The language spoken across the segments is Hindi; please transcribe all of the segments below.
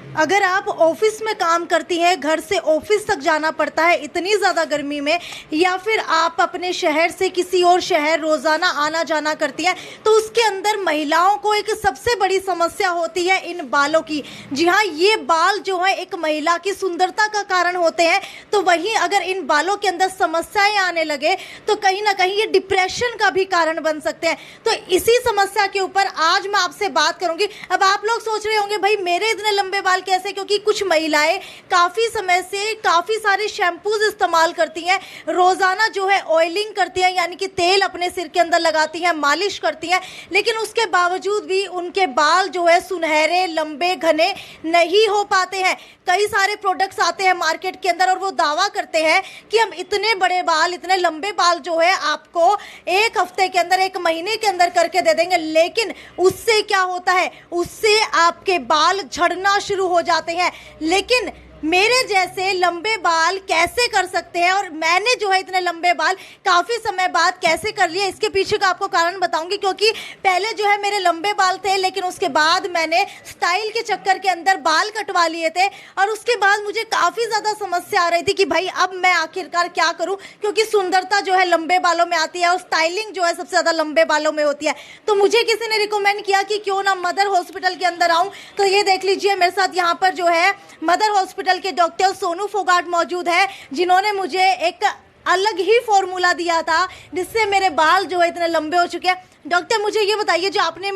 अगर आप ऑफिस में काम करती हैं, घर से ऑफिस तक जाना पड़ता है इतनी ज़्यादा गर्मी में, या फिर आप अपने शहर से किसी और शहर रोज़ाना आना जाना करती हैं, तो उसके अंदर महिलाओं को एक सबसे बड़ी समस्या होती है इन बालों की। जी हाँ, ये बाल जो है एक महिला की सुंदरता का कारण होते हैं, तो वहीं अगर इन बालों के अंदर समस्याएं आने लगे तो कहीं ना कहीं ये डिप्रेशन का भी कारण बन सकते हैं। तो इसी समस्या के ऊपर आज मैं आपसे बात करूंगी। अब आप लोग सोच रहे होंगे भाई मेरे इतने लंबे बाल कैसे, क्योंकि कुछ महिलाएं काफ़ी समय से काफ़ी सारे शैम्पूज इस्तेमाल करती हैं, रोज़ाना जो है ऑयलिंग करती हैं, यानी कि तेल अपने सिर के अंदर लगाती हैं, मालिश करती हैं, लेकिन उसके बावजूद भी उनके बाल जो है सुनहरे लंबे घने नहीं हो पाते हैं। कई सारे प्रोडक्ट्स आते हैं मार्केट के अंदर और वो दावा करते हैं कि हम इतने बड़े बाल, इतने लंबे बाल जो है आपको एक हफ्ते के अंदर, एक महीने के अंदर करके दे देंगे, लेकिन उससे क्या होता है, उससे आपके बाल झड़ना शुरू हो जाते हैं। लेकिन मेरे जैसे लंबे बाल कैसे कर सकते हैं, और मैंने जो है इतने लंबे बाल काफ़ी समय बाद कैसे कर लिए, इसके पीछे का आपको कारण बताऊंगी। क्योंकि पहले जो है मेरे लंबे बाल थे, लेकिन उसके बाद मैंने स्टाइल के चक्कर के अंदर बाल कटवा लिए थे, और उसके बाद मुझे काफ़ी ज़्यादा समस्या आ रही थी कि भाई अब मैं आखिरकार क्या करूं, क्योंकि सुंदरता जो है लंबे बालों में आती है और स्टाइलिंग जो है सबसे ज़्यादा लंबे बालों में होती है। तो मुझे किसी ने रिकमेंड किया कि क्यों ना मदर हॉस्पिटल के अंदर आऊँ। तो ये देख लीजिए मेरे साथ यहाँ पर जो है मदर हॉस्पिटल के डॉक्टर सोनू फोगाट मौजूद है, जिन्होंने मुझे एक अलग ही फॉर्मूला दिया था जिससे मेरे बाल जो है इतने लंबे हो चुके हैं। डॉक्टर मुझे ये बताइए, जो आपने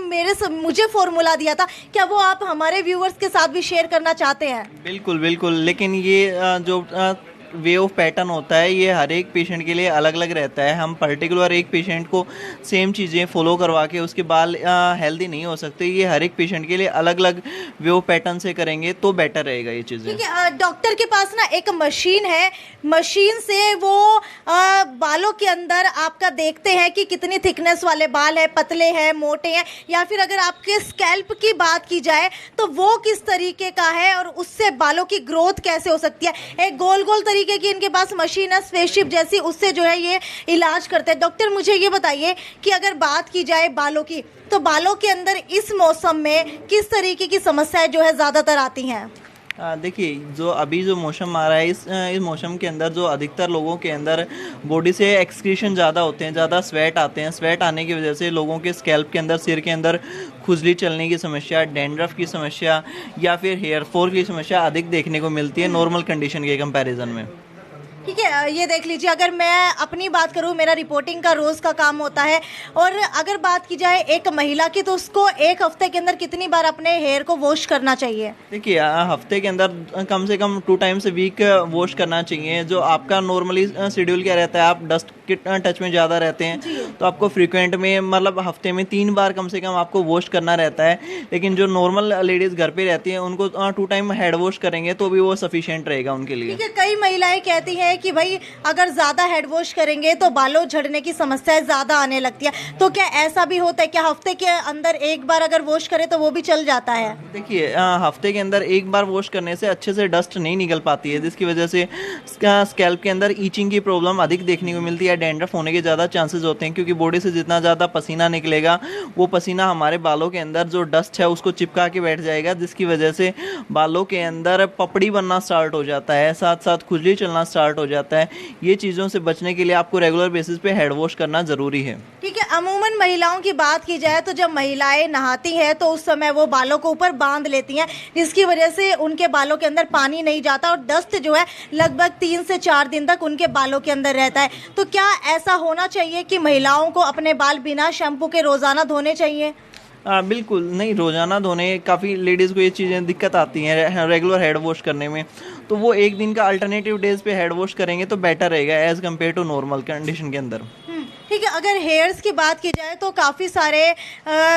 मुझे फॉर्मूला दिया था, क्या वो आप हमारे व्यूअर्स के साथ भी शेयर करना चाहते हैं? बिल्कुल बिल्कुल, लेकिन ये जो वे ऑफ पैटर्न होता है ये हर एक पेशेंट के लिए अलग अलग रहता है। हम पर्टिकुलर एक पेशेंट को सेम चीज़ें फॉलो करवा के उसके बाल हेल्दी नहीं हो सकते। ये हर एक पेशेंट के लिए अलग अलग वे ऑफ पैटर्न से करेंगे तो बेटर रहेगा ये चीज़ें। ठीक है, डॉक्टर के पास ना एक मशीन है, मशीन से वो बालों के अंदर आपका देखते हैं कि कितनी थिकनेस वाले बाल है, पतले हैं, मोटे हैं, या फिर अगर आपके स्कैल्प की बात की जाए तो वो किस तरीके का है और उससे बालों की ग्रोथ कैसे हो सकती है। एक गोल गोल तरीके की इनके पास मशीन है, स्पेसशिप जैसी, उससे जो है ये इलाज करते हैं। डॉक्टर मुझे ये बताइए कि अगर बात की जाए बालों की, तो बालों के अंदर इस मौसम में किस तरीके की समस्याएं जो है ज़्यादातर आती हैं? देखिए, जो अभी जो मौसम आ रहा है, इस मौसम के अंदर जो अधिकतर लोगों के अंदर बॉडी से एक्सक्रीशन ज़्यादा होते हैं, ज़्यादा स्वेट आते हैं। स्वेट आने की वजह से लोगों के स्कैल्प के अंदर, सिर के अंदर खुजली चलने की समस्या, डैंड्रफ की समस्या या फिर हेयर फॉल की समस्या अधिक देखने को मिलती है नॉर्मल कंडीशन के कंपैरिजन में। ठीक है, ये देख लीजिए, अगर मैं अपनी बात करूँ, मेरा रिपोर्टिंग का रोज़ का काम होता है, और अगर बात की जाए एक महिला की, तो उसको एक हफ्ते के अंदर कितनी बार अपने हेयर को वॉश करना चाहिए? देखिए, हफ्ते के अंदर कम से कम 2 टाइम्स वीक वॉश करना चाहिए। जो आपका नॉर्मली शेड्यूल क्या रहता है, आप डस्ट के टच में ज़्यादा रहते हैं, तो आपको फ्रीक्वेंट में, मतलब हफ्ते में 3 बार कम से कम आपको वॉश करना रहता है। लेकिन जो नॉर्मल लेडीज़ घर पे रहती हैं उनको 2 टाइम हेड वॉश करेंगे तो भी वो सफिशिएंट रहेगा उनके लिए। ठीक है, कई महिलाएं कहती हैं कि भाई अगर ज़्यादा हेड वॉश करेंगे तो बालों झड़ने की समस्याएं ज़्यादा आने लगती है, तो क्या ऐसा भी होता है? क्या हफ्ते के अंदर एक बार अगर वॉश करें तो वो भी चल जाता है? देखिए, हफ्ते के अंदर एक बार वॉश करने से अच्छे से डस्ट नहीं निकल पाती है, जिसकी वजह से स्कैल्प के अंदर ईचिंग की प्रॉब्लम अधिक देखने को मिलती है, डैंड्रफ होने के ज़्यादा चांसेस होते हैं। क्योंकि बॉडी से जितना ज़्यादा पसीना निकलेगा, वो पसीना हमारे बालों के अंदर जो डस्ट है उसको चिपका के बैठ जाएगा, जिसकी वजह से बालों के अंदर पपड़ी बनना स्टार्ट हो जाता है, साथ साथ खुजली चलना स्टार्ट हो जाता है। ये चीज़ों से बचने के लिए आपको रेगुलर बेसिस पे हेड वॉश करना ज़रूरी है। ठीक है, अमूमन महिलाओं की बात की जाए तो जब महिलाएं नहाती हैं तो उस समय वो बालों को ऊपर बांध लेती हैं, जिसकी वजह से उनके बालों के अंदर पानी नहीं जाता और डस्ट जो है लगभग 3 से 4 दिन तक उनके बालों के अंदर रहता है। तो क्या ऐसा होना चाहिए कि महिलाओं को अपने बाल बिना शैम्पू के रोज़ाना धोने चाहिए? बिल्कुल नहीं, रोज़ाना धोने, काफ़ी लेडीज़ को ये चीज़ें दिक्कत आती हैं रेगुलर हेड वॉश करने में, तो वो एक दिन का अल्टरनेटिव डेज पे हेड वॉश करेंगे तो बेटर रहेगा as compared to normal condition के अंदर। ठीक है, अगर हेयर्स की बात की जाए तो काफ़ी सारे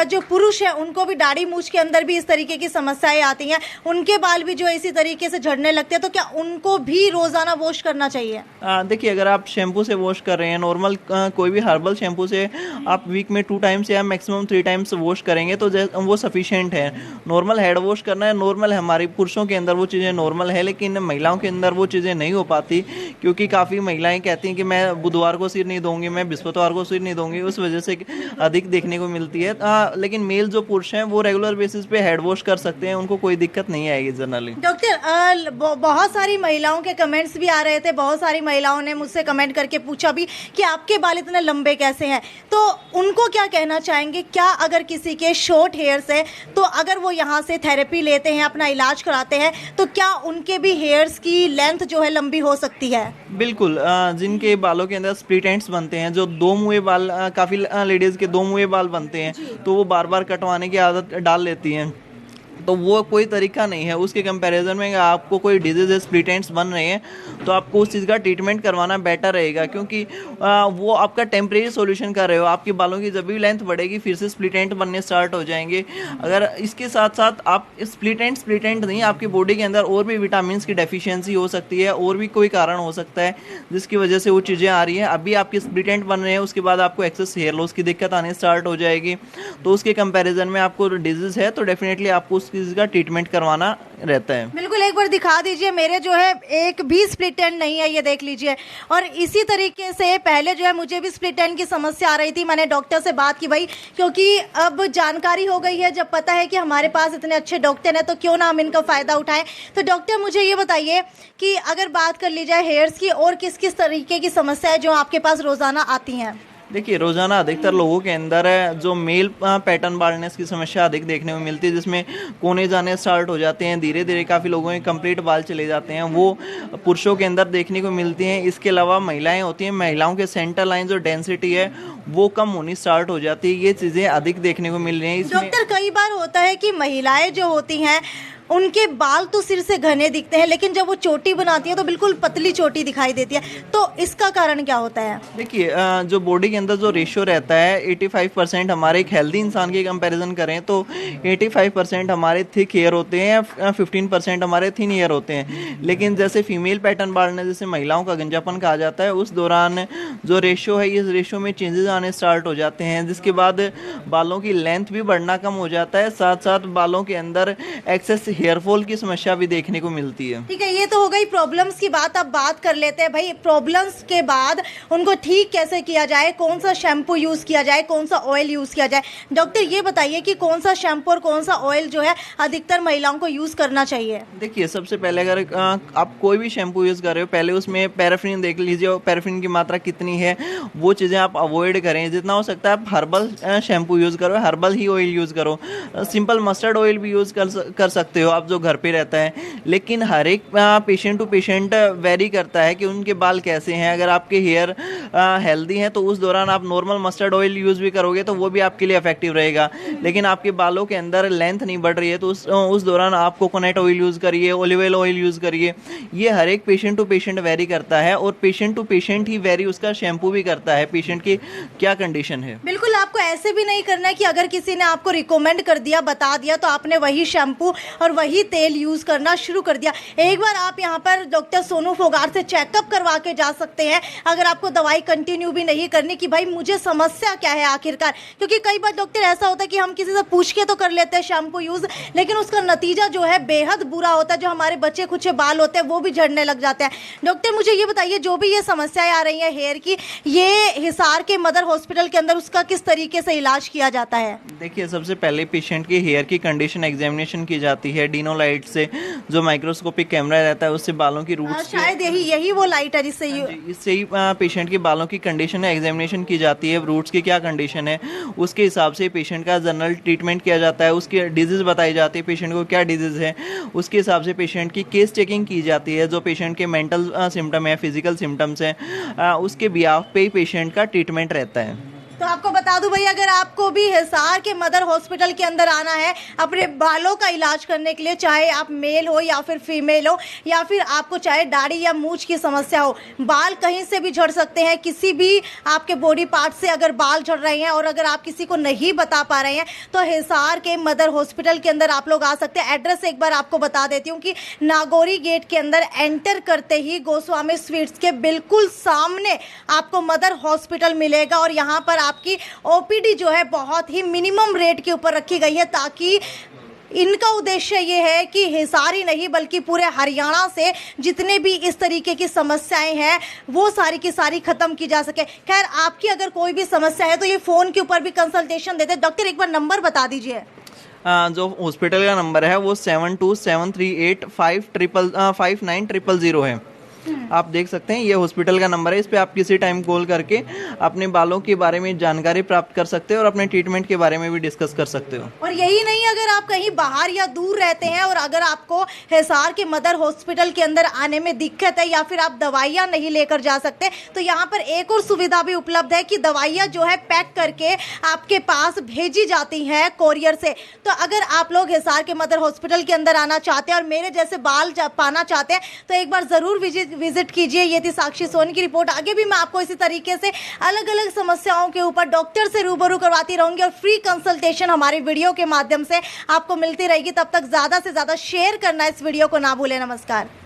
जो पुरुष हैं उनको भी दाढ़ी मूंछ के अंदर भी इस तरीके की समस्याएं आती हैं, उनके बाल भी जो इसी तरीके से झड़ने लगते हैं, तो क्या उनको भी रोज़ाना वॉश करना चाहिए? देखिए, अगर आप शैम्पू से वॉश कर रहे हैं, नॉर्मल कोई भी हर्बल शैम्पू से आप वीक में 2 टाइम्स या मैक्सिमम 3 टाइम्स वॉश करेंगे तो वो सफिशिएंट है। नॉर्मल हेड वॉश करना है, नॉर्मल है, हमारी पुरुषों के अंदर वो चीज़ें नॉर्मल है, लेकिन महिलाओं के अंदर वो चीज़ें नहीं हो पाती, क्योंकि काफ़ी महिलाएं कहती हैं कि मैं बुधवार को सिर नहीं धोऊंगी, मैं बृहस्पतिवार बुधवार को सुई नहीं दूंगी, उस वजह से अधिक देखने को मिलती है। लेकिन मेल जो पुरुष हैं वो रेगुलर बेसिस पे हेड वॉश कर सकते हैं, उनको कोई दिक्कत नहीं आएगी जनरली। डॉक्टर, बहुत सारी महिलाओं के कमेंट्स भी आ रहे थे, बहुत सारी महिलाओं ने मुझसे कमेंट करके पूछा भी कि आपके बाल इतने लंबे कैसे हैं, तो उनको क्या कहना चाहेंगे? क्या अगर किसी के शॉर्ट हेयर्स है तो अगर वो यहाँ से थेरेपी लेते हैं, अपना इलाज कराते हैं, तो क्या उनके भी हेयर्स की लेंथ जो है लंबी हो सकती है? बिल्कुल, जिनके बालों के अंदर स्प्लिट एंड्स बनते हैं, जो दो मुँहे बाल, काफ़ी लेडीज़ के दो मुँहे बाल बनते हैं, तो वो बार बार कटवाने की आदत डाल लेती हैं, तो वो कोई तरीका नहीं है। उसके कंपैरिजन में आपको कोई डिजीज स्प्लिट एंड्स बन रहे हैं तो आपको उस चीज़ का ट्रीटमेंट करवाना बेटर रहेगा, क्योंकि वो आपका टेम्परेरी सॉल्यूशन कर रहे हो। आपकी बालों की जब भी लेंथ बढ़ेगी फिर से स्प्लिट एंड बनने स्टार्ट हो जाएंगे। अगर इसके साथ साथ आप स्प्लिट एंड नहीं, आपकी बॉडी के अंदर और भी विटामिन की डेफिशिएंसी हो सकती है, और भी कोई कारण हो सकता है जिसकी वजह से वो चीज़ें आ रही हैं। अभी आपके स्प्लिट एंड बन रहे हैं, उसके बाद आपको एक्सेस हेयर लॉस की दिक्कत आने स्टार्ट हो जाएगी, तो उसके कंपैरिजन में आपको डिजीज है तो डेफिनेटली आपको उस चीज़ का ट्रीटमेंट करवाना रहता है। बिल्कुल, एक बार दिखा दीजिए। मेरे जो है एक भी स्प्लिट एंड नहीं है, ये देख लीजिए। और इसी तरीके से पहले जो है मुझे भी स्प्लिट एंड की समस्या आ रही थी। मैंने डॉक्टर से बात की भाई, क्योंकि अब जानकारी हो गई है, जब पता है कि हमारे पास इतने अच्छे डॉक्टर हैं तो क्यों ना हम इनका फ़ायदा उठाएं। तो डॉक्टर मुझे ये बताइए कि अगर बात कर ली जाए हेयर्स की, और किस किस तरीके की समस्याएं जो आपके पास रोज़ाना आती हैं? देखिए, रोज़ाना अधिकतर लोगों के अंदर जो मेल पैटर्न बाल्डनेस की समस्या अधिक देखने को मिलती है, जिसमें कोने जाने स्टार्ट हो जाते हैं, धीरे धीरे काफ़ी लोगों के कंप्लीट बाल चले जाते हैं, वो पुरुषों के अंदर देखने को मिलती हैं। इसके अलावा महिलाएं होती हैं, महिलाओं के सेंटर लाइन जो डेंसिटी है वो कम होनी स्टार्ट हो जाती है। ये चीज़ें अधिक देखने को मिल रही हैं। डॉक्टर, कई बार होता है कि महिलाएं जो होती हैं उनके बाल तो सिर से घने दिखते हैं, लेकिन जब वो चोटी बनाती है तो बिल्कुल पतली चोटी दिखाई देती है, तो इसका कारण क्या होता है? देखिए, जो बॉडी के अंदर जो रेशियो रहता है 85% हमारे एक हेल्दी इंसान के कंपैरिजन करें तो 85% हमारे थिक हेयर होते हैं, 15% हमारे थिन हेयर होते हैं। लेकिन जैसे फीमेल पैटर्न बाल्डनेस, जैसे महिलाओं का गंजापन कहा जाता है, उस दौरान जो रेशियो है, इस रेशियो में चेंजेस आने स्टार्ट हो जाते हैं, जिसके बाद बालों की लेंथ भी बढ़ना कम हो जाता है, साथ साथ बालों के अंदर एक्सेस हेयरफॉल की समस्या भी देखने को मिलती है। ठीक है, ये तो हो गई प्रॉब्लम्स की बात। अब बात कर लेते हैं भाई, प्रॉब्लम्स के बाद उनको ठीक कैसे किया जाए, कौन सा शैम्पू यूज किया जाए, कौन सा ऑयल यूज किया जाए। डॉक्टर, ये बताइए कि कौन सा शैम्पू और कौन सा ऑयल जो है अधिकतर महिलाओं को यूज करना चाहिए? देखिए, सबसे पहले अगर आप कोई भी शैम्पू यूज कर रहे हो, पहले उसमें पैराफिन देख लीजिए, और पैराफिन की मात्रा कितनी है, वो चीजें आप अवॉइड करें। जितना हो सकता है आप हर्बल शैम्पू यूज करो, हर्बल ही ऑयल यूज करो। सिंपल मस्टर्ड ऑयल भी यूज कर सकते हो आप जो घर पे रहता है, लेकिन हर एक पेशेंट टू पेशेंट वेरी करता है कि उनके बाल कैसे हैं। अगर आपके हेयर हेल्दी हैं तो उस दौरान आप नॉर्मल मस्टर्ड ऑयल यूज़ भी करोगे तो वो भी आपके लिए इफेक्टिव रहेगा। लेकिन आपके बालों के अंदर लेंथ नहीं बढ़ रही है तो उस दौरान आप कोकोनट ऑयल यूज़ करिए, ऑलिव ऑयल यूज़ करिए। ये हर एक पेशेंट टू पेशेंट वेरी करता है, और पेशेंट टू पेशेंट ही वेरी उसका शैम्पू भी करता है, पेशेंट की क्या कंडीशन है। बिल्कुल, आपको ऐसे भी नहीं करना है कि अगर किसी ने आपको रिकमेंड कर दिया, बता दिया, तो आपने वही शैम्पू और वही तेल यूज करना शुरू कर दिया। एक बार आप यहाँ पर डॉक्टर सोनू फोगाट से चेकअप करवा के जा सकते हैं, अगर आपको दवाई कंटिन्यू भी नहीं करनी कि भाई मुझे समस्या क्या है आखिरकार। क्योंकि कई बार डॉक्टर ऐसा होता है कि हम किसी से पूछ के तो कर लेते हैं शैम्पू यूज, लेकिन उसका नतीजा जो है बेहद बुरा होता है। जो हमारे बच्चे कुछ बाल होते हैं वो भी झड़ने लग जाते हैं। डॉक्टर, मुझे ये बताइए, जो भी ये समस्याएं आ रही हैं हेयर की, ये हिसार के मदर हॉस्पिटल के अंदर उसका किस तरीके से इलाज किया जाता है? देखिए, सबसे पहले पेशेंट की हेयर की कंडीशन एग्जामिनेशन की जाती है डिनोलाइट से, जो माइक्रोस्कोपिक कैमरा रहता है उससे बालों की रूट्स, शायद यही वो लाइट है जिससे इससे ही पेशेंट के बालों की कंडीशन है एग्जामिनेशन की जाती है, रूट्स की क्या कंडीशन है, उसके हिसाब से पेशेंट का जनरल ट्रीटमेंट किया जाता है। उसकी डिजीज बताई जाती है, पेशेंट को क्या डिजीज है, उसके हिसाब से पेशेंट की केस चेकिंग की जाती है। जो पेशेंट के मेंटल सिम्टम है, फिजिकल सिम्टम्स हैं, उसके बिहाफ पे ही पेशेंट का ट्रीटमेंट रहता है। तो आपको बता दूं भाई, अगर आपको भी हिसार के मदर हॉस्पिटल के अंदर आना है अपने बालों का इलाज करने के लिए, चाहे आप मेल हो या फिर फीमेल हो, या फिर आपको चाहे दाढ़ी या मूंछ की समस्या हो, बाल कहीं से भी झड़ सकते हैं, किसी भी आपके बॉडी पार्ट से अगर बाल झड़ रहे हैं और अगर आप किसी को नहीं बता पा रहे हैं तो हिसार के मदर हॉस्पिटल के अंदर आप लोग आ सकते हैं। एड्रेस एक बार आपको बता देती हूँ कि नागौरी गेट के अंदर एंटर करते ही गोस्वामी स्वीट्स के बिल्कुल सामने आपको मदर हॉस्पिटल मिलेगा, और यहाँ पर आपकी ओपीडी जो है बहुत ही मिनिमम रेट के ऊपर रखी गई है, ताकि इनका उद्देश्य ये है कि हिसार ही नहीं बल्कि पूरे हरियाणा से जितने भी इस तरीके की समस्याएं हैं वो सारी की सारी खत्म की जा सके। खैर, आपकी अगर कोई भी समस्या है तो ये फ़ोन के ऊपर भी कंसल्टेशन देते हैं। डॉक्टर, एक बार नंबर बता दीजिए। जो हॉस्पिटल का नंबर है वो 7273859000 है। आप देख सकते हैं ये हॉस्पिटल का नंबर है। इस पे आप किसी टाइम कॉल करके अपने बालों के बारे में जानकारी प्राप्त कर सकते हो और अपने ट्रीटमेंट के बारे में भी डिस्कस कर सकते हो। और यही नहीं, अगर आप कहीं बाहर या दूर रहते हैं और अगर आपको हिसार के मदर हॉस्पिटल के अंदर आने में दिक्कत है या फिर आप दवाइयाँ नहीं लेकर जा सकते तो यहाँ पर एक और सुविधा भी उपलब्ध है कि दवाइयाँ जो है पैक करके आपके पास भेजी जाती हैं कोरियर से। तो अगर आप लोग हिसार के मदर हॉस्पिटल के अंदर आना चाहते हैं और मेरे जैसे बाल पाना चाहते हैं तो एक बार ज़रूर विजिट कीजिए। ये थी साक्षी सोनी की रिपोर्ट। आगे भी मैं आपको इसी तरीके से अलग अलग समस्याओं के ऊपर डॉक्टर से रूबरू करवाती रहूंगी और फ्री कंसल्टेशन हमारी वीडियो के माध्यम से आपको मिलती रहेगी। तब तक ज़्यादा से ज़्यादा शेयर करना इस वीडियो को ना भूलें। नमस्कार।